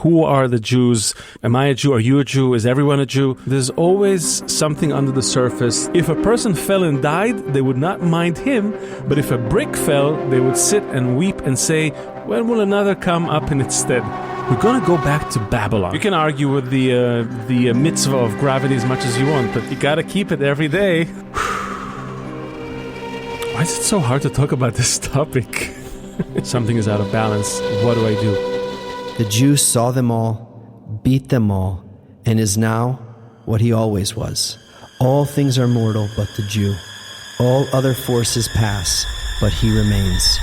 Who are the Jews? Am I a Jew? Are you a Jew? Is everyone a Jew? There's always something under the surface. If a person fell and died, they would not mind him. But if a brick fell, they would sit and weep and say, when will another come up in its stead? We're going to go back to Babylon. You can argue with the mitzvah of gravity as much as you want, but you got to keep it every day. Why is it so hard to talk about this topic? Something is out of balance. What do I do? The Jew saw them all, beat them all, and is now what he always was. All things are mortal but the Jew. All other forces pass, but he remains.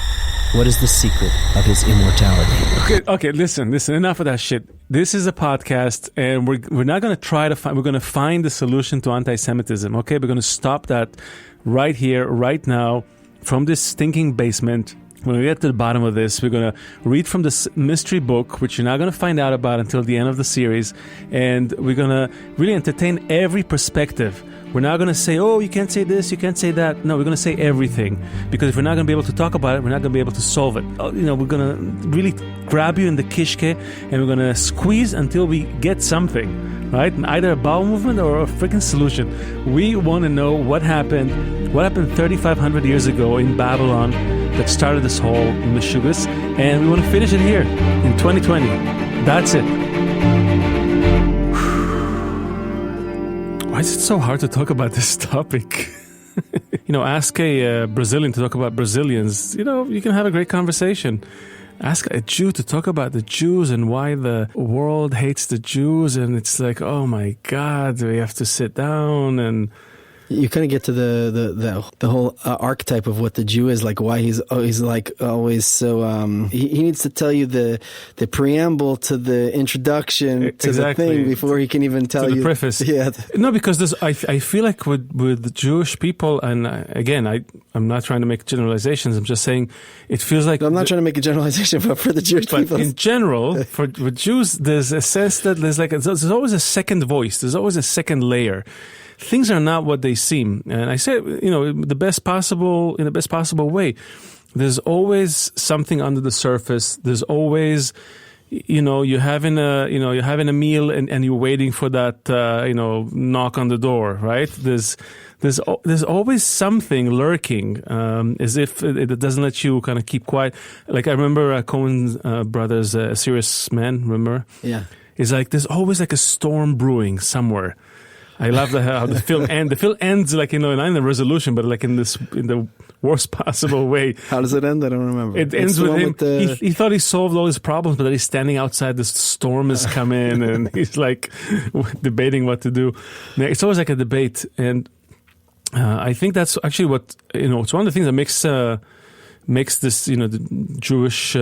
What is the secret of his immortality? Okay, listen, enough of that shit. This is a podcast, and we're not going to try to find, we're going to find the solution to anti-Semitism, okay? We're going to stop that right here, right now, from this stinking basement. When we get to the bottom of this, we're going to read from this mystery book, which you're not going to find out about until the end of the series, and we're going to really entertain every perspective. We're not going to say, oh, you can't say this, you can't say that. No, we're going to say everything, because if we're not going to be able to talk about it, we're not going to be able to solve it. We're going to really grab you in the kishke, and we're going to squeeze until we get something, right? Either a bowel movement or a freaking solution. We want to know what happened 3,500 years ago in Babylon that started this whole mishugas, and we want to finish it here in 2020. That's it. Why is it so hard to talk about this topic? Ask a Brazilian to talk about Brazilians. You can have a great conversation. Ask a Jew to talk about the Jews and why the world hates the Jews, and it's like, oh my God, we have to sit down and... You kind of get to the whole archetype of what the Jew is, like why he's like always so. He needs to tell you the preamble to the introduction to the thing before he can even tell you the preface. Yeah. No, because I feel like with the Jewish people, and again, I'm not trying to make generalizations. I'm just saying it feels like I'm not trying to make a generalization, but for the Jewish people, in general, for Jews, there's a sense that there's always a second voice. There's always a second layer. Things are not what they seem. And I say, in the best possible way. There's always something under the surface. There's always, you're having a meal and you're waiting for that, knock on the door, right? There's always something lurking, as if it doesn't let you kind of keep quiet. Like I remember Coen brothers, A Serious Man, remember? Yeah. It's like, there's always like a storm brewing somewhere. I love how the film ends. The film ends like, not in the resolution, but like in the worst possible way. How does it end? I don't remember. It ends with him. He thought he solved all his problems, but then he's standing outside. The storm has come in, and he's like debating what to do. It's always like a debate, and I think that's actually what it's one of the things that makes this the Jewish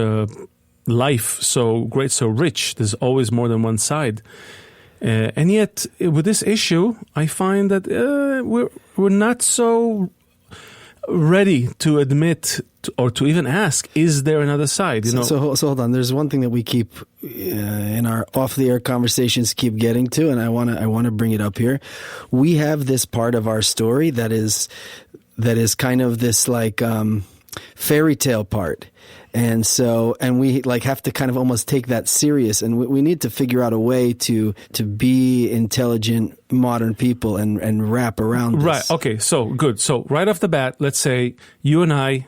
life so great, so rich. There's always more than one side. And yet, with this issue, I find that we're not so ready to admit or to even ask, is there another side? So hold on. There's one thing that we keep in our off-the-air conversations keep getting to, and I want to bring it up here. We have this part of our story that is kind of this like fairy tale part. And we like have to kind of almost take that serious, and we need to figure out a way to be intelligent modern people and wrap around this. Right. Okay. So good. So right off the bat, let's say you and I,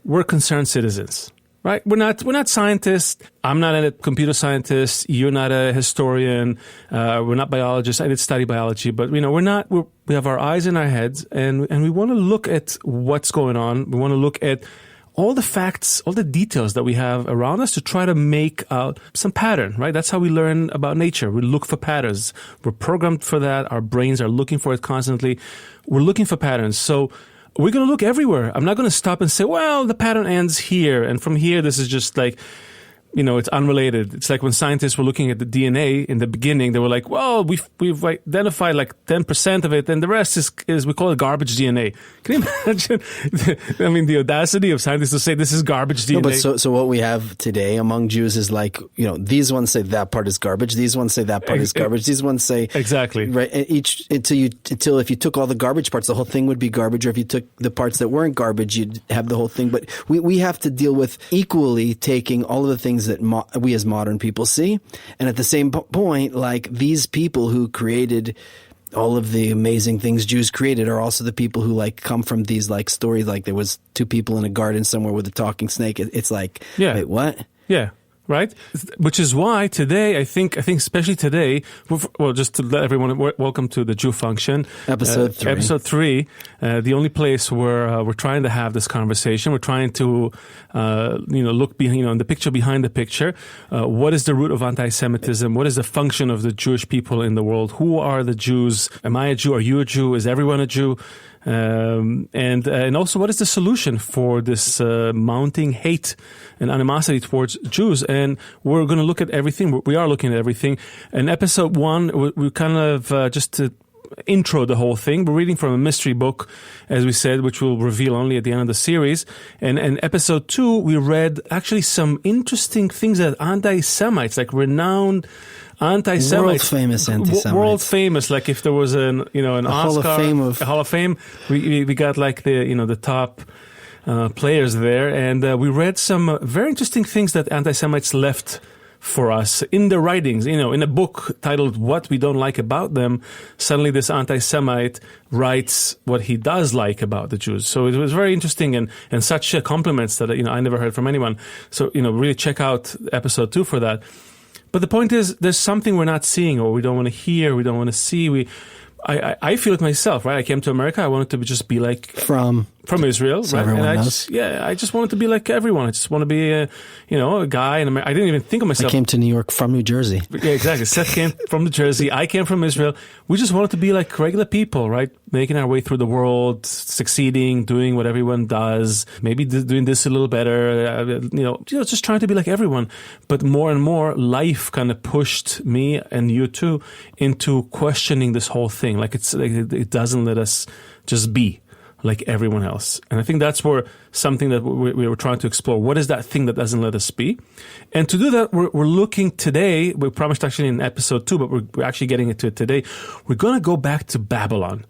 we're concerned citizens, right? We're not scientists. I'm not a computer scientist. You're not a historian. We're not biologists. I didn't study biology, but we have our eyes in our heads, and we want to look at what's going on. We want to look at all the facts, all the details that we have around us to try to make out some pattern, right? That's how we learn about nature. We look for patterns. We're programmed for that. Our brains are looking for it constantly. We're looking for patterns. So we're going to look everywhere. I'm not going to stop and say, well, the pattern ends here. And from here, this is just like, it's unrelated. It's like when scientists were looking at the DNA in the beginning, they were like, well, we've identified like 10% of it, and the rest is we call it garbage DNA. Can you imagine? The audacity of scientists to say this is garbage DNA. No, but so what we have today among Jews is like, these ones say that part is garbage, these ones say that part is garbage, these ones say exactly right. Until if you took all the garbage parts, the whole thing would be garbage, or if you took the parts that weren't garbage, you'd have the whole thing. But we have to deal with equally taking all of the things things that we as modern people see. And at the same point, like, these people who created all of the amazing things Jews created are also the people who, like, come from these, like, stories, like there was two people in a garden somewhere with a talking snake. It's like, wait, what? Yeah. Right? Which is why today, I think especially today, well, just to let everyone, welcome to the Jew Function. Episode 3. Episode 3, the only place where we're trying to have this conversation. We're trying to, look behind, in the picture behind the picture. What is the root of anti-Semitism? What is the function of the Jewish people in the world? Who are the Jews? Am I a Jew? Are you a Jew? Is everyone a Jew? And also, what is the solution for this mounting hate and animosity towards Jews? And we're going to look at everything. We are looking at everything. In episode 1, we kind of just to intro the whole thing. We're reading from a mystery book, as we said, which we'll reveal only at the end of the series. And in episode 2, we read actually some interesting things that anti-Semites, like renowned anti-Semites, world famous anti-Semites, world famous. Like if there was an Oscar, a Hall of Fame, we got like the top players there, and we read some very interesting things that anti-Semites left for us in their writings. In a book titled "What We Don't Like About Them," suddenly this anti-Semite writes what he does like about the Jews. So it was very interesting and such compliments that I never heard from anyone. So really check out episode 2 for that. But the point is, there's something we're not seeing, or we don't want to hear, we don't want to see. I feel it myself, right? I came to America. I wanted to just be like from Israel, so right? And I just wanted to be like everyone. I just want to be a guy in America. I didn't even think of myself. I came to New York from New Jersey. Yeah, exactly. Seth came from New Jersey. I came from Israel. We just wanted to be like regular people, right? Making our way through the world, succeeding, doing what everyone does, maybe doing this a little better, just trying to be like everyone. But more and more, life kind of pushed me and you too into questioning this whole thing. Like it doesn't let us just be like everyone else. And I think that's where something that we were trying to explore. What is that thing that doesn't let us be? And to do that, we're looking today, we promised actually in episode 2, but we're actually getting into it today. We're going to go back to Babylon.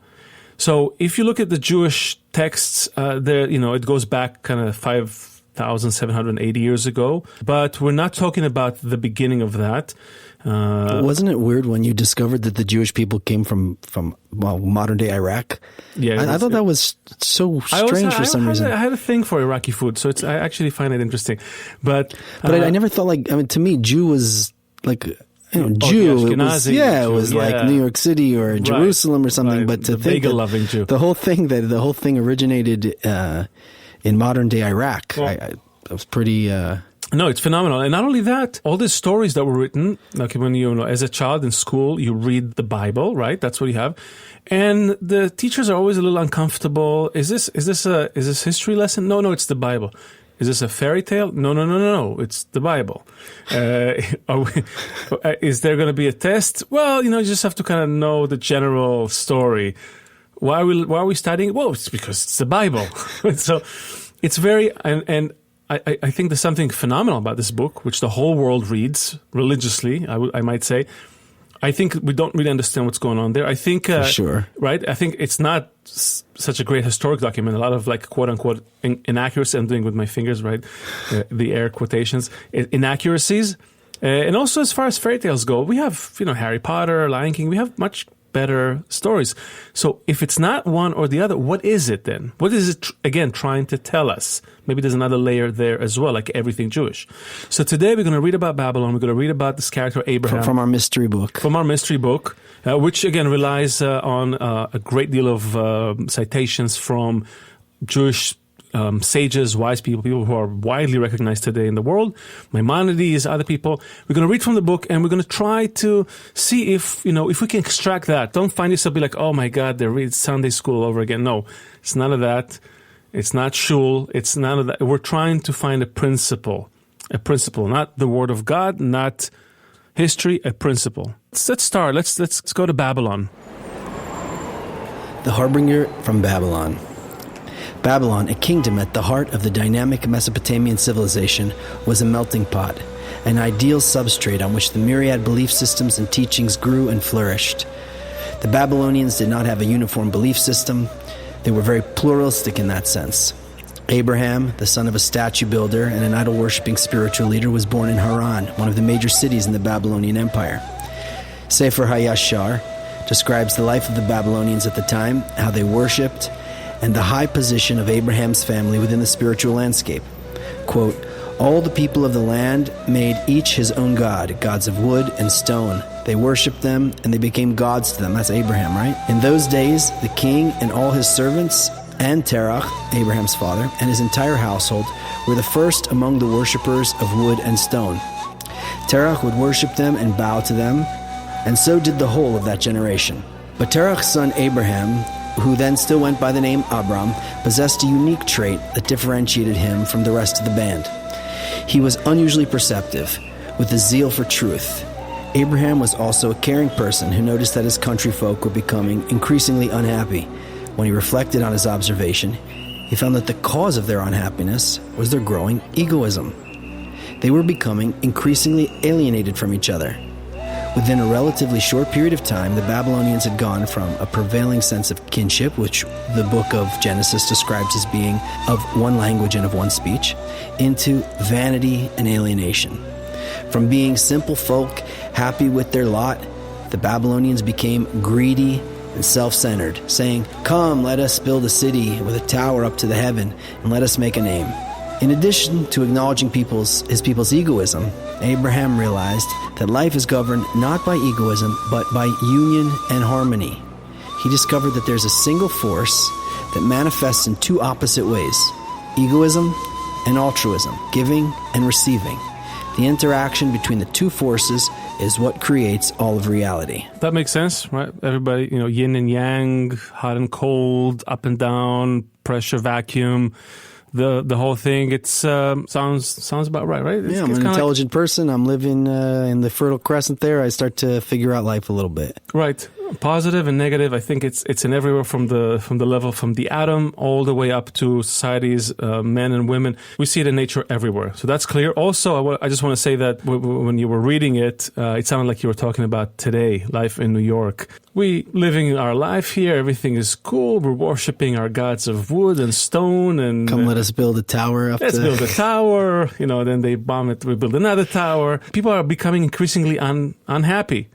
So if you look at the Jewish texts, it goes back kind of 5,780 years ago, but we're not talking about the beginning of that. Wasn't it weird when you discovered that the Jewish people came from modern day Iraq? Yeah, I thought that was so strange for some reason. I had a thing for Iraqi food, so I actually find it interesting. But I never thought to me, Jew was like, Jew. It was like New York City or Jerusalem or something. Right. But to the think bagel-loving Jew. the whole thing originated in modern day Iraq. Well, I was pretty. No, it's phenomenal. And not only that, all these stories that were written, like when as a child in school, you read the Bible, right? That's what you have. And the teachers are always a little uncomfortable. Is this history lesson? No, it's the Bible. Is this a fairy tale? No, it's the Bible. Is there going to be a test? Well, you just have to kind of know the general story. Why are we studying? Well, it's because it's the Bible. So it's very, and I think there's something phenomenal about this book, which the whole world reads religiously, I might say. I think we don't really understand what's going on there. I think, for sure. Right? I think it's not such a great historic document. A lot of like quote unquote inaccuracies. I'm doing with my fingers, right? The air quotations, inaccuracies. And also as far as fairy tales go, we have, Harry Potter, Lion King, we have much better stories. So if it's not one or the other, what is it then? What is it, again, trying to tell us? Maybe there's another layer there as well, like everything Jewish. So today we're going to read about Babylon. We're going to read about this character Abraham. From our mystery book. From our mystery book, which again relies on a great deal of citations from Jewish sages, wise people who are widely recognized today in the world, Maimonides, other people. We're going to read from the book and we're going to try to see if we can extract that. Don't find yourself be like, oh my God, they read Sunday school all over again. No, it's none of that. It's not shul. It's none of that. We're trying to find a principle, not the word of God, not history, a principle. Let's start. Let's go to Babylon. The Harbinger from Babylon. Babylon, a kingdom at the heart of the dynamic Mesopotamian civilization, was a melting pot, an ideal substrate on which the myriad belief systems and teachings grew and flourished. The Babylonians did not have a uniform belief system. They were very pluralistic in that sense. Abraham, the son of a statue builder and an idol-worshipping spiritual leader, was born in Haran, one of the major cities in the Babylonian Empire. Sefer Hayashar describes the life of the Babylonians at the time, how they worshipped, and the high position of Abraham's family within the spiritual landscape. Quote, "All the people of the land made each his own god, gods of wood and stone. They worshipped them, and they became gods to them." That's Abraham, right? In those days, the king and all his servants, and Terach, Abraham's father, and his entire household were the first among the worshippers of wood and stone. Terach would worship them and bow to them, and so did the whole of that generation. But Terach's son Abraham, who then still went by the name Abram, possessed a unique trait that differentiated him from the rest of the band. He was unusually perceptive, with a zeal for truth. Abraham was also a caring person who noticed that his country folk were becoming increasingly unhappy. When he reflected on his observation, he found that the cause of their unhappiness was their growing egoism. They were becoming increasingly alienated from each other. Within a relatively short period of time, the Babylonians had gone from a prevailing sense of kinship, which the book of Genesis describes as being of one language and of one speech, into vanity and alienation. From being simple folk, happy with their lot, the Babylonians became greedy and self-centered, saying, "Come, let us build a city with a tower up to the heaven, and let us make a name." In addition to acknowledging his people's egoism, Abraham realized that life is governed not by egoism, but by union and harmony. He discovered that there's a single force that manifests in two opposite ways: egoism and altruism, giving and receiving. The interaction between the two forces is what creates all of reality. That makes sense, right? Everybody, yin and yang, hot and cold, up and down, pressure, vacuum. The whole thing, it sounds about right? Yeah, I'm an intelligent person. I'm living in the Fertile Crescent there. I start to figure out life a little bit. Right. Positive and negative. I think it's in everywhere from the level from the atom all the way up to societies, men and women. We see it in nature everywhere. So that's clear. Also, I just want to say that when you were reading it, it sounded like you were talking about today, life in New York. We living our life here. Everything is cool. We're worshiping our gods of wood and stone. And come, let us build a tower. Let's build a tower. Then they bomb it. We build another tower. People are becoming increasingly unhappy.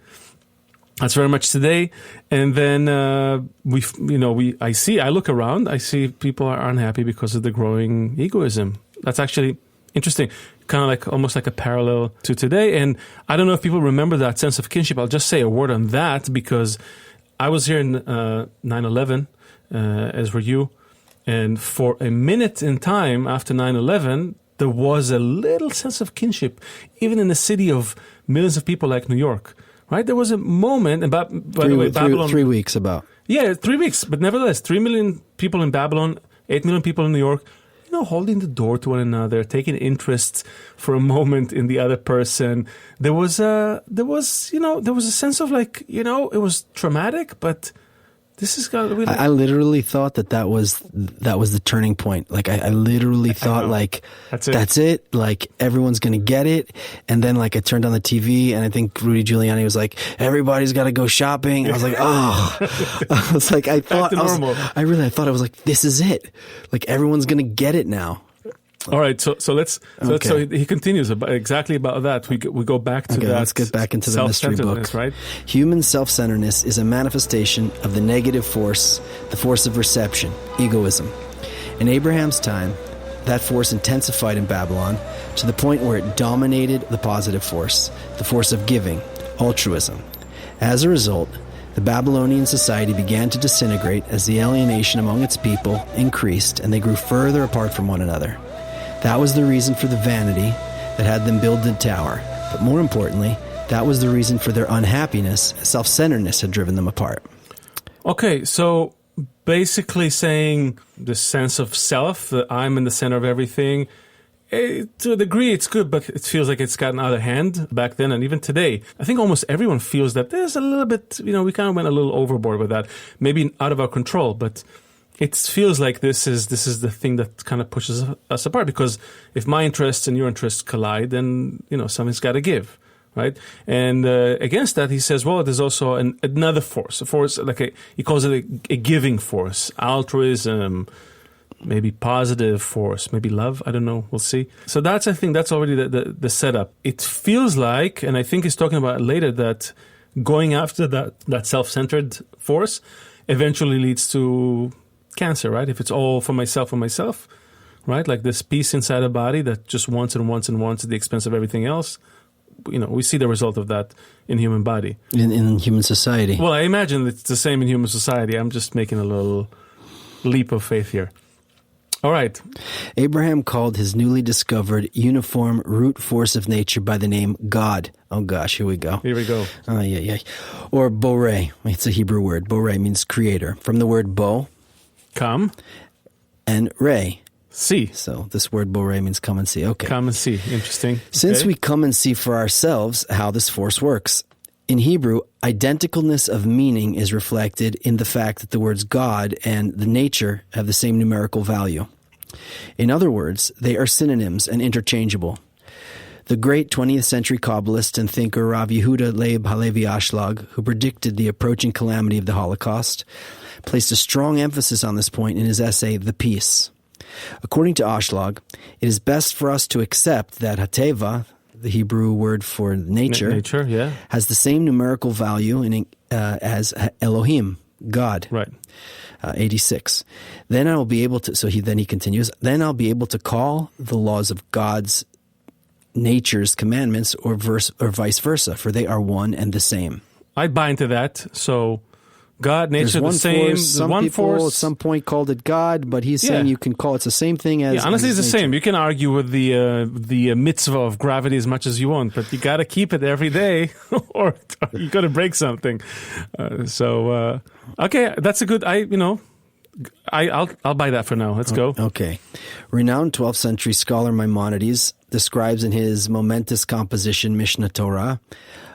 That's very much today. And then I look around. I see people are unhappy because of the growing egoism. That's actually interesting. Kind of like almost like a parallel to today. And I don't know if people remember that sense of kinship. I'll just say a word on that because I was here in 9/11, as were you. And for a minute in time after 9/11, there was a little sense of kinship, even in a city of millions of people like New York. Right? There was a moment, and by the way, Babylon... 3 weeks about. Yeah, 3 weeks. But nevertheless, 3 million people in Babylon, 8 million people in New York, holding the door to one another, taking interest for a moment in the other person. There was a sense of like, it was traumatic, but this is got really... I literally thought that was the turning point. Like I literally thought like that's it. Like everyone's gonna get it. And then like I turned on the TV and I think Rudy Giuliani was like, everybody's got to go shopping. I was like, oh, I was like, I thought I was like, this is it. Like everyone's gonna get it now. All right, so he continues exactly about that. We go back to that. Let's get back into the mystery book. Right? Human self-centeredness is a manifestation of the negative force, the force of reception, egoism. In Abraham's time, that force intensified in Babylon to the point where it dominated the positive force, the force of giving, altruism. As a result, the Babylonian society began to disintegrate as the alienation among its people increased and they grew further apart from one another. That was the reason for the vanity that had them build the tower. But more importantly, that was the reason for their unhappiness. Self-centeredness had driven them apart. Okay, so basically saying the sense of self, that I'm in the center of everything, to a degree it's good, but it feels like it's gotten out of hand back then and even today. I think almost everyone feels that there's a little bit, we kind of went a little overboard with that. Maybe out of our control, but... it feels like this is the thing that kind of pushes us apart, because if my interests and your interests collide, then something's got to give, right? And against that, he says, well, there's also another force, a force he calls it a giving force, altruism, maybe positive force, maybe love. I don't know. We'll see. So I think that's already the setup. It feels like, and I think he's talking about it later, that going after that self-centered force eventually leads to cancer, right? If it's all for myself, right? Like this piece inside a body that just wants and wants and wants at the expense of everything else. We see the result of that in human body. In human society. Well, I imagine it's the same in human society. I'm just making a little leap of faith here. All right. Abraham called his newly discovered uniform root force of nature by the name God. Oh gosh, here we go. Here we go. Yeah. Or Borei. It's a Hebrew word. Borei means creator. From the word bo. Come. And re. See. So this word borei means come and see. Okay. Come and see. Interesting. Since we come and see for ourselves how this force works. In Hebrew, identicalness of meaning is reflected in the fact that the words God and the nature have the same numerical value. In other words, they are synonyms and interchangeable. The great 20th century Kabbalist and thinker Rav Yehuda Leib Halevi Ashlag, who predicted the approaching calamity of the Holocaust, placed a strong emphasis on this point in his essay, The Peace. According to Ashlag, it is best for us to accept that Hateva, the Hebrew word for nature, has the same numerical value as Elohim, God. Right. 86. Then I will be able to, then he continues, then I'll be able to call the laws of God's nature's commandments or vice versa, for they are one and the same. I'd buy into that. So God, nature, the same. Force. Some people at some point called it God, but he's saying you can call it the same thing as. Yeah, honestly, it's the nature. same. You can argue with the mitzvah of gravity as much as you want, but you got to keep it every day, or you got to break something. Okay, that's a good. I'll buy that for now. Let's go. Okay, renowned 12th century scholar Maimonides describes in his momentous composition Mishnah Torah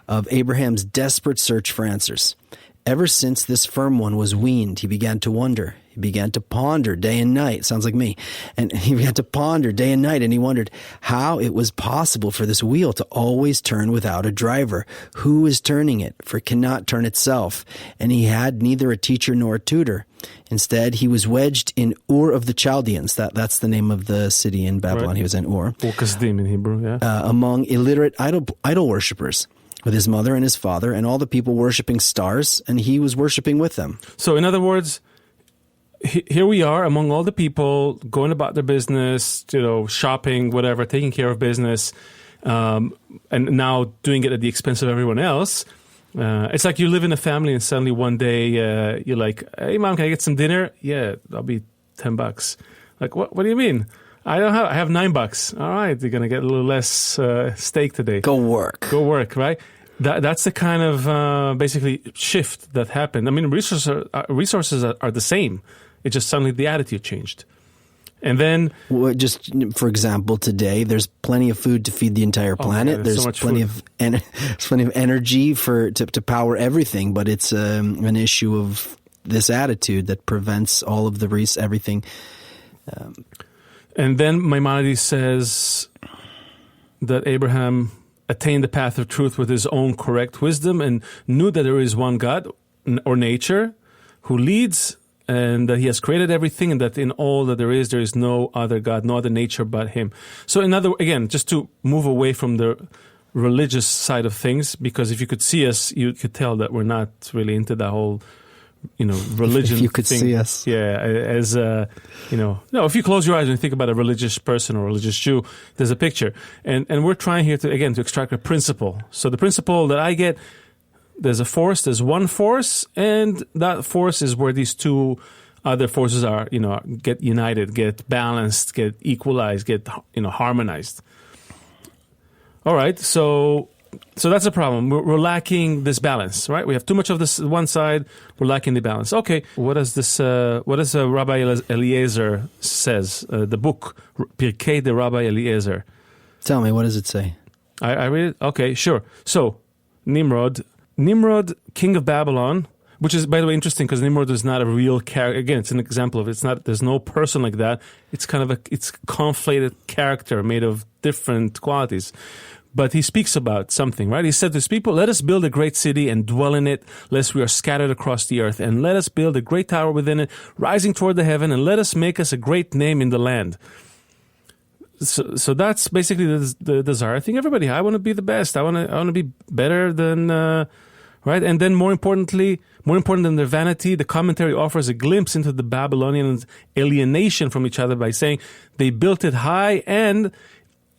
of Abraham's desperate search for answers. Ever since this firm one was weaned, he began to wonder. He began to ponder day and night. Sounds like me. And he began to ponder day and night, and he wondered how it was possible for this wheel to always turn without a driver. Who is turning it? For it cannot turn itself. And he had neither a teacher nor a tutor. Instead, he was wedged in Ur of the Chaldeans. That's the name of the city in Babylon. Right. He was in Ur. Ur Kasdim in Hebrew, yeah. Among illiterate idol worshippers, with his mother and his father, and all the people worshiping stars, and he was worshiping with them. So in other words, here we are among all the people going about their business, shopping, whatever, taking care of business, and now doing it at the expense of everyone else. It's like you live in a family and suddenly one day you're like, hey, Mom, can I get some dinner? Yeah, that'll be $10. Like, what do you mean? I have $9. All right, you're going to get a little less steak today. Go work, right? That's the kind of basically shift that happened. I mean, resources are the same. It's just suddenly the attitude changed. And then, just for example, today there's plenty of food to feed the entire planet. There's so plenty of energy to power everything, but it's an issue of this attitude that prevents all of everything. And then Maimonides says that Abraham attained the path of truth with his own correct wisdom and knew that there is one God or nature who leads, and that he has created everything, and that in all that there is no other God, no other nature but him. So again, just to move away from the religious side of things, because if you could see us, you could tell that we're not really into that whole religion. If you could thing. see us. Yeah, if you close your eyes and you think about a religious person or a religious Jew, there's a picture. And we're trying here to extract a principle. So the principle that I get, there's one force, and that force is where these two other forces are, get united, get balanced, get equalized, get, harmonized. All right, so that's a problem. We're lacking this balance, right? We have too much of this one side. We're lacking the balance. Okay, what does Rabbi Eliezer says? The book Pirkei de Rabbi Eliezer. Tell me, what does it say? I read it. Okay, sure. So Nimrod, king of Babylon, which is, by the way, interesting because Nimrod is not a real character. Again, it's an example of it. It's not. There's no person like that. It's kind of it's conflated character made of different qualities. but he speaks about something, right? He said to his people, let us build a great city and dwell in it, lest we are scattered across the earth. And let us build a great tower within it, rising toward the heaven, and let us make us a great name in the land. So that's basically the desire. I think everybody, I want to be the best. I want to be better than, right? And then more important than their vanity, the commentary offers a glimpse into the Babylonians' alienation from each other by saying they built it high and,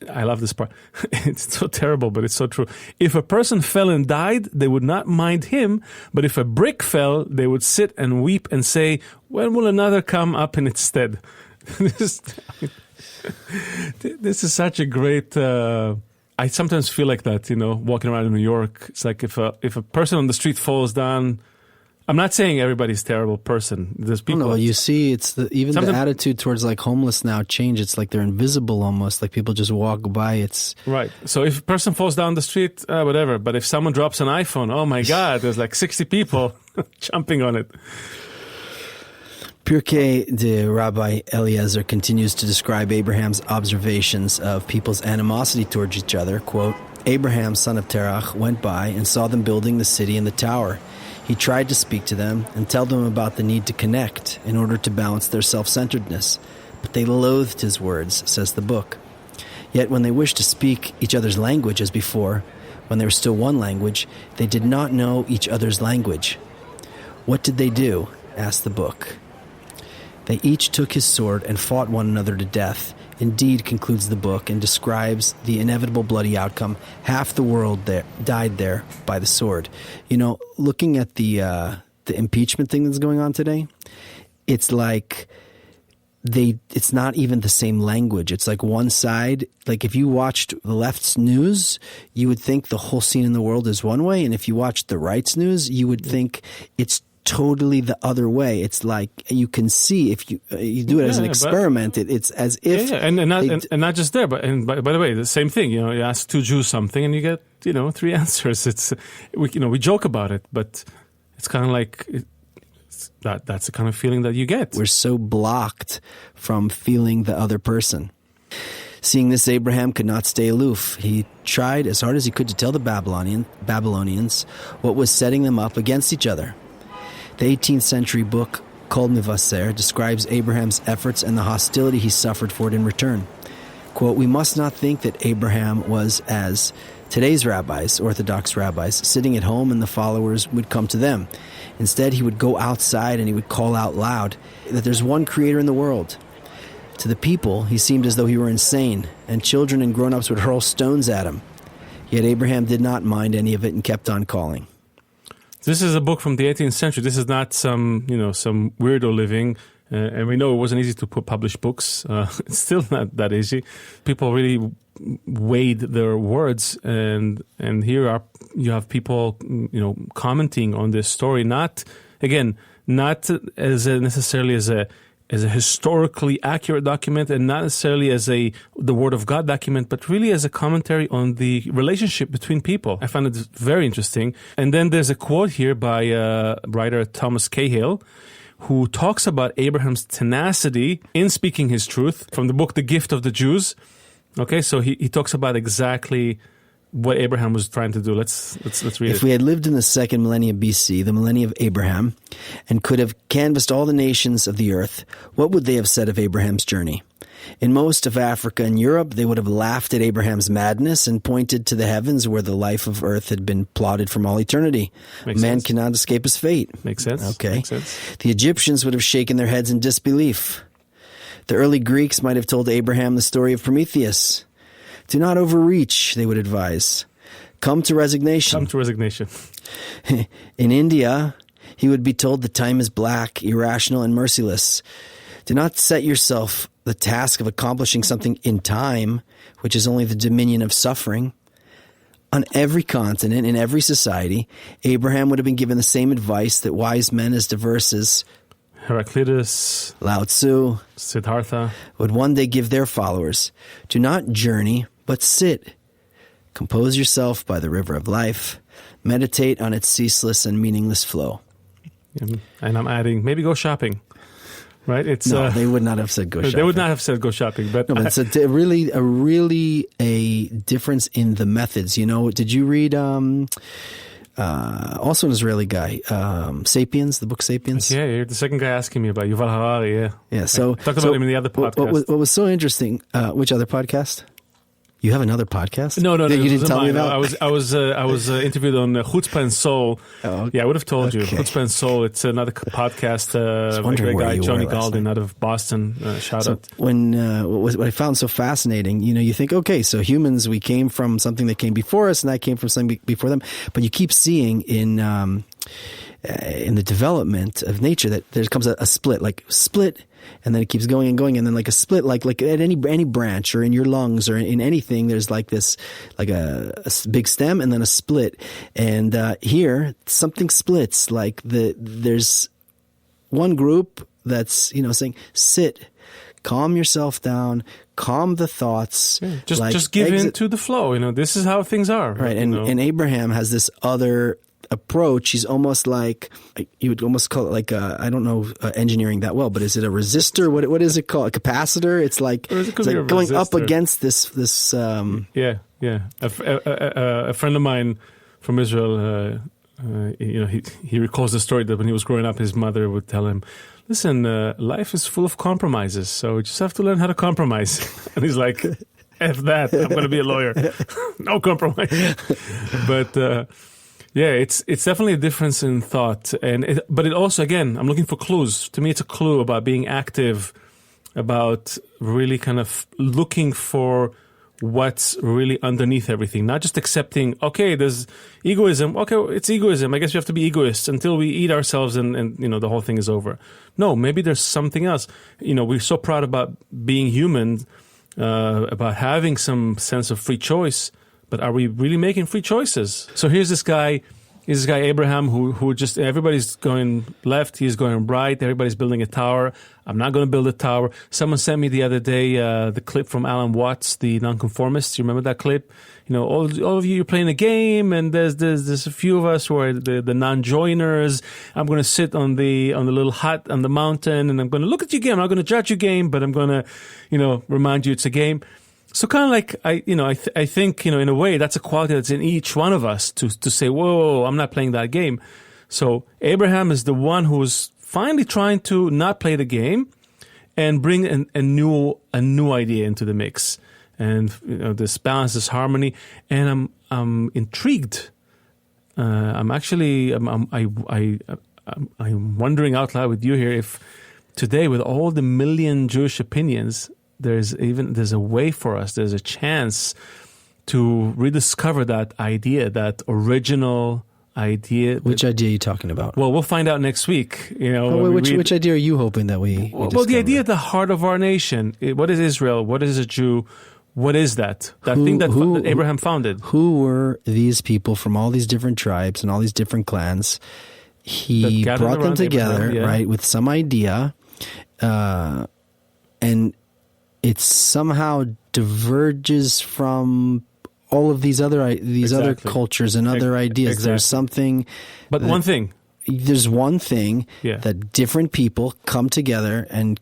I love this part, it's so terrible, but it's so true. If a person fell and died, they would not mind him, but if a brick fell, they would sit and weep and say, when will another come up in its stead? This is such a great, I sometimes feel like that, walking around in New York. It's like if a person on the street falls down, I'm not saying everybody's a terrible person. There's people. No, you see, it's the attitude towards like homeless now change. It's like they're invisible almost. Like people just walk by. It's right. So if a person falls down the street, whatever. But if someone drops an iPhone, oh my God, there's like 60 people jumping on it. Pirkei de Rabbi Eliezer continues to describe Abraham's observations of people's animosity towards each other. Quote, Abraham, son of Terach, went by and saw them building the city and the tower. He tried to speak to them and tell them about the need to connect in order to balance their self-centeredness. But they loathed his words, says the book. Yet when they wished to speak each other's language as before, when there was still one language, they did not know each other's language. What did they do? Asked the book. They each took his sword and fought one another to death. Indeed, concludes the book, and describes the inevitable bloody outcome. Half the world died there by the sword. Looking at the impeachment thing that's going on today, it's like it's not even the same language. It's like one side, like if you watched the left's news, you would think the whole scene in the world is one way, and if you watched the right's news, you would think it's totally the other way. It's like you can see if you do it as an experiment. It's as if and not just there, but by the way, the same thing. You ask two Jews something and you get 3 answers. It's we joke about it, but it's kind of like that's the kind of feeling that you get. We're so blocked from feeling the other person. Seeing this, Abraham could not stay aloof. He tried as hard as he could to tell the Babylonians what was setting them up against each other. The 18th century book, Kol Mivaser, describes Abraham's efforts and the hostility he suffered for it in return. Quote, we must not think that Abraham was as today's rabbis, Orthodox rabbis, sitting at home and the followers would come to them. Instead, he would go outside and he would call out loud that there's one creator in the world. To the people, he seemed as though he were insane, and children and grown-ups would hurl stones at him. Yet Abraham did not mind any of it and kept on calling. This is a book from the 18th century. This is not some weirdo living. And we know it wasn't easy to publish books. It's still not that easy. People really weighed their words. And here you have people, commenting on this story. Not necessarily as a historically accurate document, and not necessarily as the Word of God document, but really as a commentary on the relationship between people. I found it very interesting. And then there's a quote here by writer Thomas Cahill, who talks about Abraham's tenacity in speaking his truth from the book The Gift of the Jews. Okay, so he talks about exactly what Abraham was trying to do. Let's read it. If we had lived in the second millennium BC, the millennium of Abraham, and could have canvassed all the nations of the earth, what would they have said of Abraham's journey? In most of Africa and Europe, they would have laughed at Abraham's madness and pointed to the heavens where the life of earth had been plotted from all eternity. Man cannot escape his fate. Makes sense. Okay. Makes sense. The Egyptians would have shaken their heads in disbelief. The early Greeks might have told Abraham the story of Prometheus. Do not overreach, they would advise. Come to resignation. In India, he would be told the time is black, irrational, and merciless. Do not set yourself the task of accomplishing something in time, which is only the dominion of suffering. On every continent, in every society, Abraham would have been given the same advice that wise men as diverse as Heraclitus, Lao Tzu, Siddhartha would one day give their followers. Do not journey, but sit. Compose yourself by the river of life. Meditate on its ceaseless and meaningless flow. And I'm adding, maybe go shopping. right? It's No, they would not have said go shopping. They would not have said go shopping, but No, but it's a really a difference in the methods. You know, did you read also an Israeli guy, Sapiens, the book Sapiens? Yeah, you're the second guy asking me about Yuval Harari. Yeah. So I talked about him in the other podcast. What was so interesting? Which other podcast? You have another podcast? No, that you didn't tell me about. I was interviewed on Chutzpah and Soul. Oh, okay. Yeah, I would have told you. Okay. Chutzpah and Soul. It's another podcast. A wondering great where guy, you Johnny were last Galdin, night. out of Boston. Shout out. When what I found so fascinating, you know, you think, okay, so humans, we came from something that came before us, and that came from something before them. But you keep seeing in the development of nature that there comes a split, like split. And then it keeps going and going, and then like a split, like at any branch or in your lungs or in anything, there's like this, like a big stem and then a split. And here, something splits. Like there's one group that's, you know, saying, sit, calm yourself down, calm the thoughts. Yeah, just give in to the flow. You know, this is how things are. Right, and Abraham has this other approach. He's almost like, you would almost call it like I don't know engineering that well, but is it a resistor? What is it called? A capacitor? It's like going up against this. Yeah. A friend of mine from Israel, you know, he recalls the story that when he was growing up, his mother would tell him, "Listen, life is full of compromises, so you just have to learn how to compromise." And he's like, "F that! I'm going to be a lawyer. No compromise." But. Yeah, it's definitely a difference in thought, but it also, again, I'm looking for clues. To me, it's a clue about being active, about really kind of looking for what's really underneath everything, not just accepting, okay, there's egoism. Okay, it's egoism. I guess we have to be egoists until we eat ourselves and you know, the whole thing is over. No, maybe there's something else. You know, we're so proud about being human, about having some sense of free choice. But are we really making free choices? So here's this guy Abraham, who just, everybody's going left, he's going right, everybody's building a tower. I'm not going to build a tower. Someone sent me the other day the clip from Alan Watts, the nonconformist. You remember that clip? You know, all of you, you're playing a game, and there's a few of us who are the non-joiners. I'm going to sit on the little hut on the mountain, and I'm going to look at your game. I'm not going to judge your game, but I'm going to, you know, remind you it's a game. So kind of like, I think, you know, in a way, that's a quality that's in each one of us to say, whoa, I'm not playing that game. So Abraham is the one who's finally trying to not play the game and bring a new idea into the mix. And, you know, this balance, this harmony. And I'm intrigued. I'm wondering out loud with you here if today, with all the million Jewish opinions, there's a way for us, there's a chance to rediscover that idea, that original idea. Which idea are you talking about? Well, we'll find out next week. You know, which idea are you hoping that we Well, the idea at the heart of our nation. What is Israel? What is a Jew? What is that? That thing that Abraham founded. Who were these people from all these different tribes and all these different clans? He brought them together, Abraham, right, with some idea, and it somehow diverges from all of these other other cultures and other ideas. Exactly. There's something, but one thing. There's one thing that different people come together and,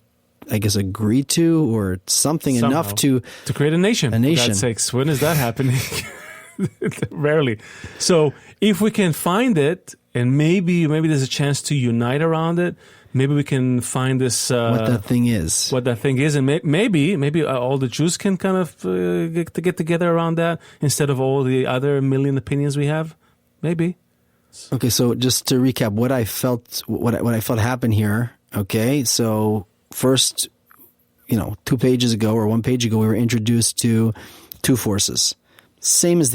I guess, agree to, or something somehow, enough to create a nation. A nation. For God's sakes, when is that happening? Rarely. So if we can find it, and maybe there's a chance to unite around it. Maybe we can find this what that thing is, and maybe all the Jews can kind of get together around that instead of all the other million opinions we have. Maybe. Okay, so just to recap, what I felt happened here. Okay, so first, you know, 2 pages ago or 1 page ago, we were introduced to two forces. Same as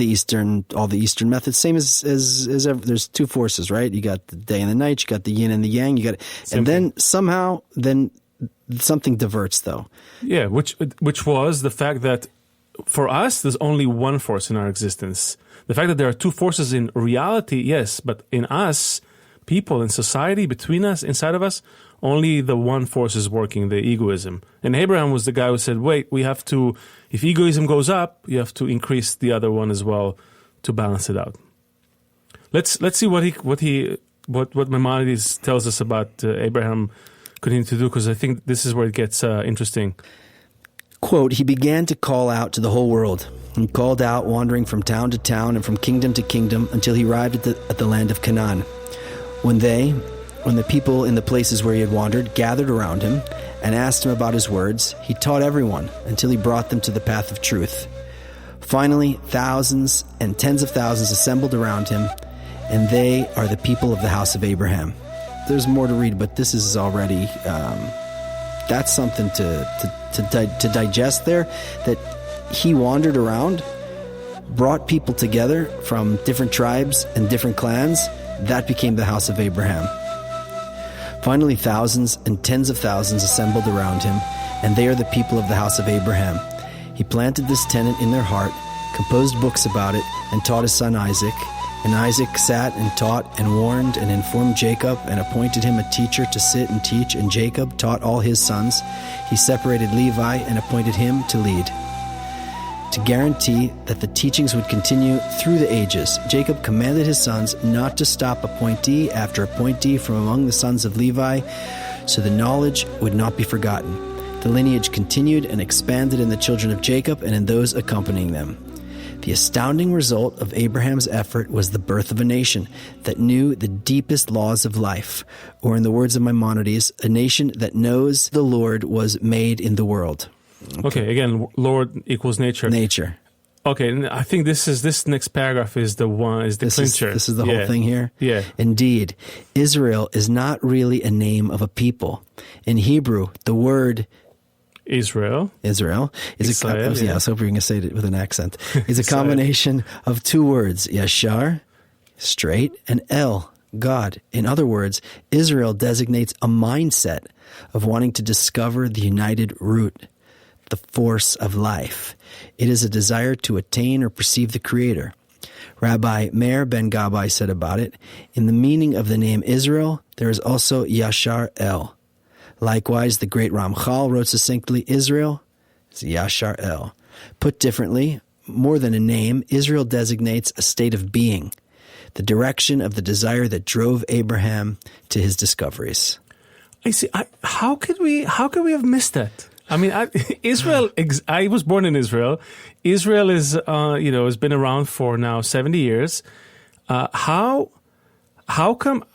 all the Eastern methods. Same as there's two forces, right? You got the day and the night. You got the yin and the yang. You got, and then somehow, something diverts, though. Yeah, which was the fact that for us, there's only one force in our existence. The fact that there are two forces in reality, yes, but in us, people in society, between us, inside of us, only the one force is working, the egoism. And Abraham was the guy who said, wait, we have to, if egoism goes up, you have to increase the other one as well to balance it out. Let's see what Maimonides tells us about Abraham continue to do, because I think this is where it gets interesting. Quote, he began to call out to the whole world. He called out, wandering from town to town and from kingdom to kingdom until he arrived at the land of Canaan. When the people in the places where he had wandered gathered around him and asked him about his words, he taught everyone until he brought them to the path of truth. Finally, thousands and tens of thousands assembled around him, and they are the people of the house of Abraham. There's more to read, but this is already, that's something to digest there, that he wandered around, brought people together from different tribes and different clans. That became the house of Abraham. Finally, thousands and tens of thousands assembled around him, and they are the people of the house of Abraham. He planted this tenet in their heart, composed books about it, and taught his son Isaac. And Isaac sat and taught and warned and informed Jacob and appointed him a teacher to sit and teach, and Jacob taught all his sons. He separated Levi and appointed him to lead. To guarantee that the teachings would continue through the ages, Jacob commanded his sons not to stop appointee after appointee from among the sons of Levi, so the knowledge would not be forgotten. The lineage continued and expanded in the children of Jacob and in those accompanying them. The astounding result of Abraham's effort was the birth of a nation that knew the deepest laws of life, or in the words of Maimonides, a nation that knows the Lord was made in the world. Okay, again, Lord equals nature. Nature. Okay, and I think this next paragraph is the clincher. This is the whole thing here? Yeah. Indeed, Israel is not really a name of a people. In Hebrew, the word Israel is I was hoping you were going to say it with an accent. It's a combination of two words, yashar, straight, and El, God. In other words, Israel designates a mindset of wanting to discover the united root, the force of life. It is a desire to attain or perceive the Creator. Rabbi Meir ben Gabbai said about it, in the meaning of the name Israel, there is also Yashar El. Likewise, the great Ramchal wrote succinctly, Israel is Yashar El. Put differently, more than a name, Israel designates a state of being, the direction of the desire that drove Abraham to his discoveries. I see. How could we have missed that? I mean, Israel. I was born in Israel. Israel is, has been around for now 70 years. How come,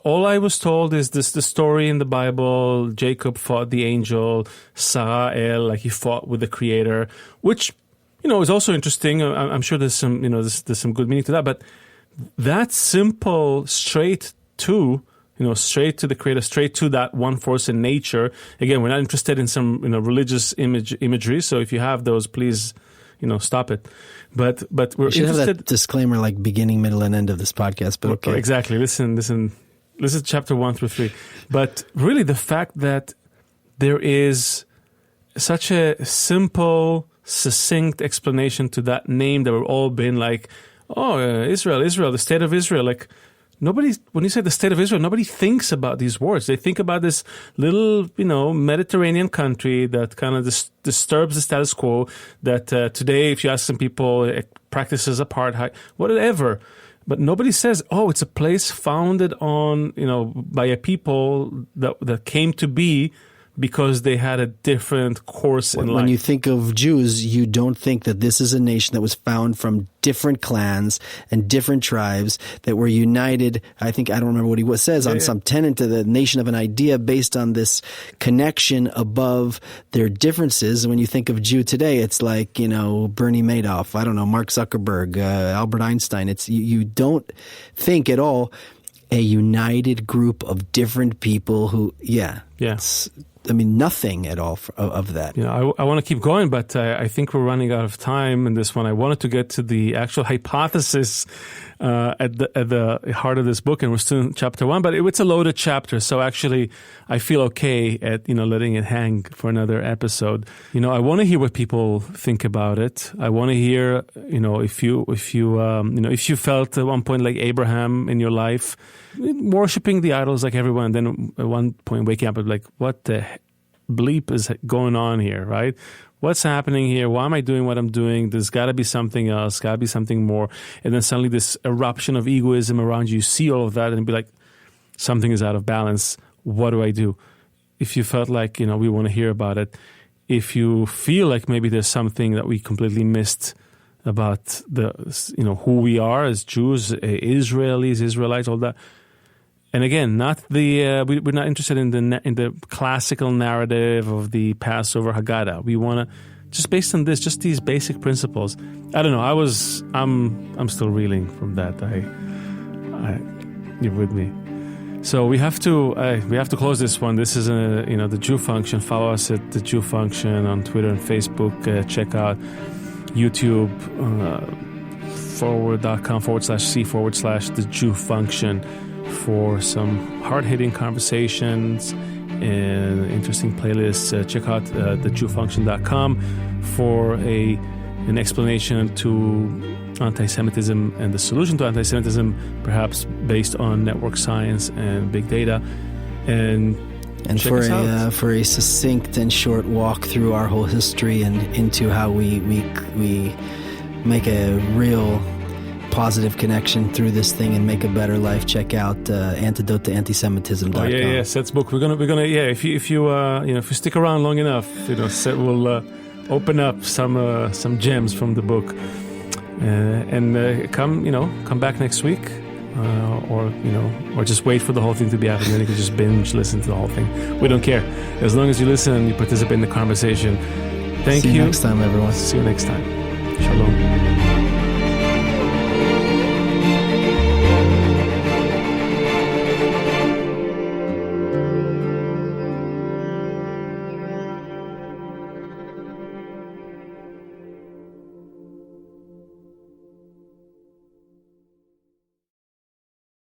all I was told is the story in the Bible, Jacob fought the angel, Sarah, like he fought with the Creator, which, is also interesting. I'm sure there's some, there's some good meaning to that, but that simple, straight to the Creator, straight to that one force in nature. Again, we're not interested in some, religious imagery. So if you have those, please, stop it. But we're should interested. Have that disclaimer, like beginning, middle, and end of this podcast. But okay, exactly. Listen. This is chapter 1 through 3. But really, the fact that there is such a simple, succinct explanation to that name that we've all been like, Israel, the state of Israel, like. When you say the state of Israel, nobody thinks about these words. They think about this little, Mediterranean country that kind of disturbs the status quo, that today, if you ask some people, it practices apartheid, whatever. But nobody says, it's a place founded on, by a people that came to be because they had a different course in life. When you think of Jews, you don't think that this is a nation that was found from different clans and different tribes that were united. I don't remember what he says, on some tenet to the nation of an idea based on this connection above their differences. And when you think of Jew today, it's like, Bernie Madoff, Mark Zuckerberg, Albert Einstein. You don't think at all a united group of different people who, nothing at all of that. I want to keep going, but I think we're running out of time in this one. I wanted to get to the actual hypothesis at the heart of this book, and we're still in chapter 1, but it's a loaded chapter, so actually I feel okay at letting it hang for another episode. I want to hear what people think about it. I want to hear if you felt at one point like Abraham in your life, worshiping the idols like everyone, and then at one point waking up and like, what the bleep is going on here, right? What's happening here? Why am I doing what I'm doing? There's got to be something else, got to be something more. And then suddenly this eruption of egoism around you see all of that and be like, something is out of balance. What do I do? if you felt like, we want to hear about it. If you feel like maybe there's something that we completely missed about who we are as Jews, Israelis, Israelites, all that. And again, not we're not interested in the classical narrative of the Passover Haggadah. We want to, just based on this, just these basic principles. I don't know. I'm still reeling from that. You're with me. So we have to close this one. This is the Jew Function. Follow us at the Jew Function on Twitter and Facebook. Check out YouTube forward.com/c/the Jew Function for some hard-hitting conversations and interesting playlists. Check out thejewfunction.com for an explanation to anti-Semitism and the solution to anti-Semitism, perhaps based on network science and big data. And for a succinct and short walk through our whole history and into how we make a real positive connection through this thing and make a better life, check out antidote to anti-Semitism.com. Oh, yeah, Seth's book. We're gonna if you stick around long enough, Seth will open up some gems from the book. And come back next week, or just wait for the whole thing to be out, and then you can just binge listen to the whole thing. We don't care, as long as you listen and you participate in the conversation. Thank you. See you next time, everyone. See you next time. Shalom.